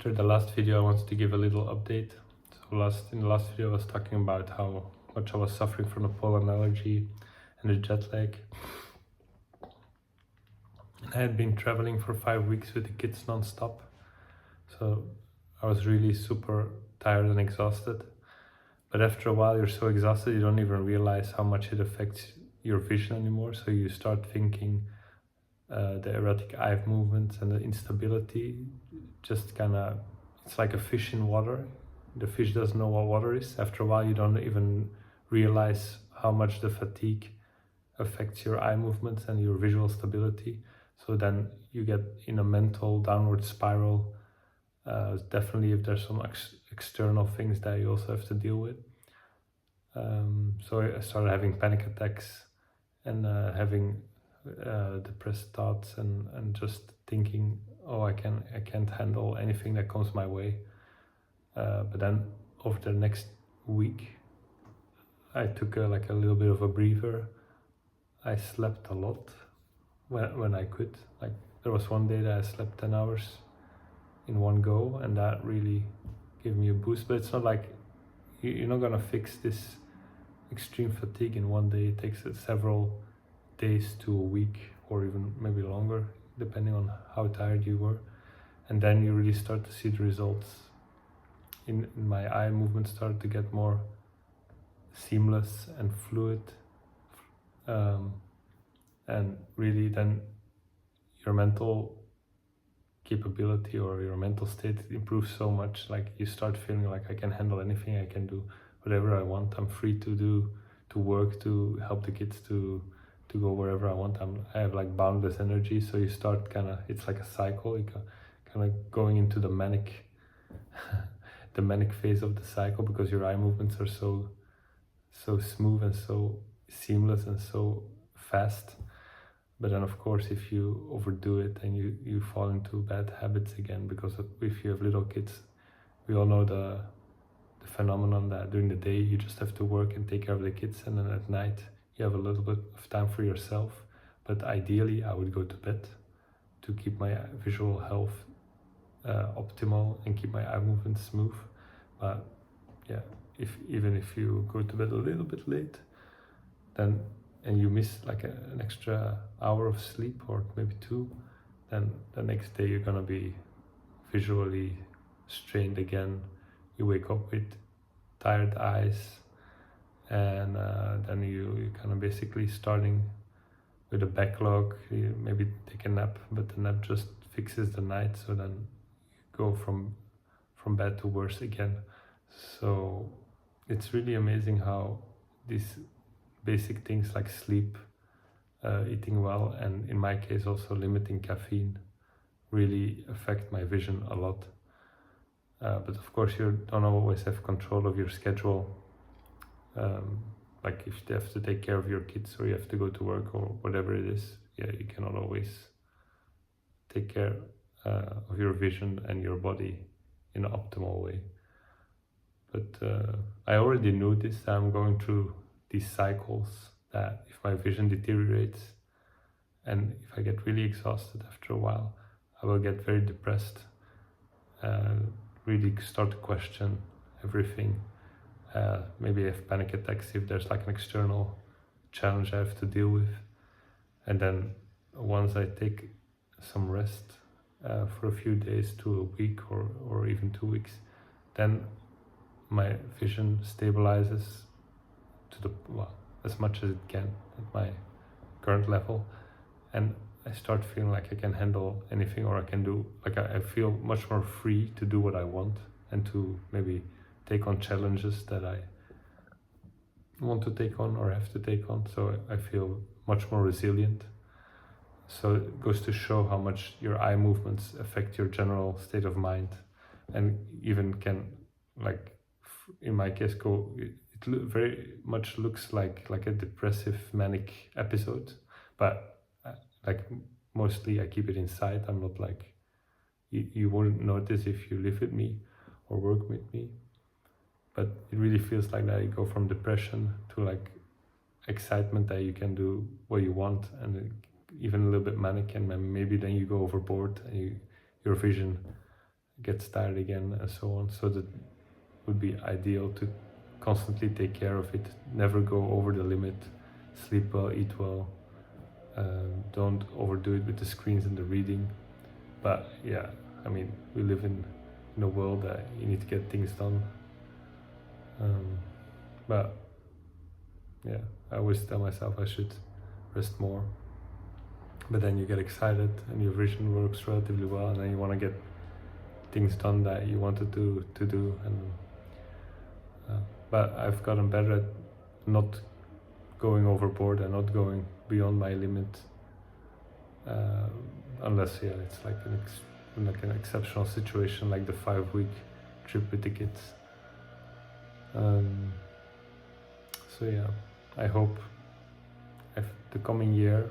After the last video, I wanted to give a little update. In the last video, I was talking about how much I was suffering from the pollen allergy and the jet lag. I had been traveling for 5 weeks with the kids non-stop, so I was really super tired and exhausted. But after a while, you're so exhausted, you don't even realize how much it affects your vision anymore. So you start thinking the erratic eye movements and the instability just kind of, it's like a fish in water. The fish doesn't know what water is. After a while, you don't even realize how much the fatigue affects your eye movements and your visual stability. So then you get in a mental downward spiral. Definitely if there's some external things that you also have to deal with. So I started having panic attacks and having depressed thoughts and just thinking, oh, I can't handle anything that comes my way. But then over the next week, I took a little bit of a breather. I slept a lot when I could. Like there was one day that I slept 10 hours in one go, and that really gave me a boost. But it's not like you're not gonna fix this extreme fatigue in one day. It takes several days to a week, or even maybe longer, depending on how tired you were. And then you really start to see the results. In my eye movement started to get more seamless and fluid, and really then your mental capability or your mental state improves so much. Like you start feeling like I can handle anything, I can do whatever I want, I'm free to work, to help the kids, to go wherever I want. I have like boundless energy. So you start it's like a cycle. You kind of going into the manic the manic phase of the cycle, because your eye movements are so smooth and so seamless and so fast. But then of course, if you overdo it, and you fall into bad habits again, because if you have little kids, we all know the phenomenon that during the day you just have to work and take care of the kids, and then at night you have a little bit of time for yourself. But ideally I would go to bed to keep my visual health optimal and keep my eye movement smooth. But yeah, even if you go to bed a little bit late, then and you miss like an extra hour of sleep, or maybe 2, then the next day you're gonna be visually strained again. You wake up with tired eyes, and then you kind of basically starting with a backlog. You maybe take a nap, but the nap just fixes the night, so then you go from bad to worse again. So it's really amazing how these basic things like sleep, eating well, and in my case also limiting caffeine, really affect my vision a lot. But of course you don't always have control of your schedule. Like if you have to take care of your kids, or you have to go to work, or whatever it is, yeah, you cannot always take care of your vision and your body in an optimal way. But I already knew this. I'm going through these cycles, that if my vision deteriorates and if I get really exhausted after a while, I will get very depressed, really start to question everything. Maybe I have panic attacks if there's like an external challenge I have to deal with. And then once I take some rest for a few days to a week, or even 2 weeks, then my vision stabilizes to as much as it can at my current level, and I start feeling like I can handle anything, or I can do, like I feel much more free to do what I want, and to maybe take on challenges that I want to take on or have to take on. So I feel much more resilient. So it goes to show how much your eye movements affect your general state of mind, and even can, like in my case, very much looks like a depressive manic episode. But like mostly I keep it inside. I'm not like, you wouldn't notice if you live with me or work with me, but it really feels like that. You go from depression to like excitement that you can do what you want, and even a little bit manic, and maybe then you go overboard and your vision gets tired again and so on. So that would be ideal to constantly take care of it, never go over the limit, sleep well, eat well, don't overdo it with the screens and the reading. But yeah, I mean, we live in a world that you need to get things done. But yeah, I always tell myself I should rest more. But then you get excited and your vision works relatively well, and then you want to get things done that you wanted to do. And but I've gotten better at not going overboard and not going beyond my limit, unless it's like an exceptional situation, like the 5-week trip with the kids. So yeah, I hope the coming year,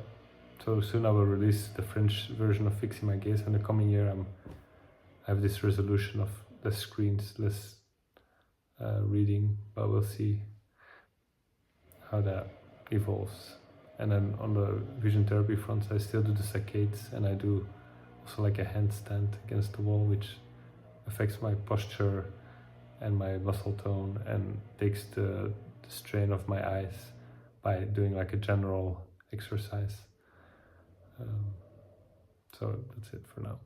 so soon I will release the French version of Fixing My Gaze, and the coming year I have this resolution of less screens, less reading, but we'll see how that evolves. And then on the vision therapy front, I still do the saccades, and I do also like a handstand against the wall, which affects my posture and my muscle tone and takes the strain off my eyes by doing like a general exercise. So that's it for now.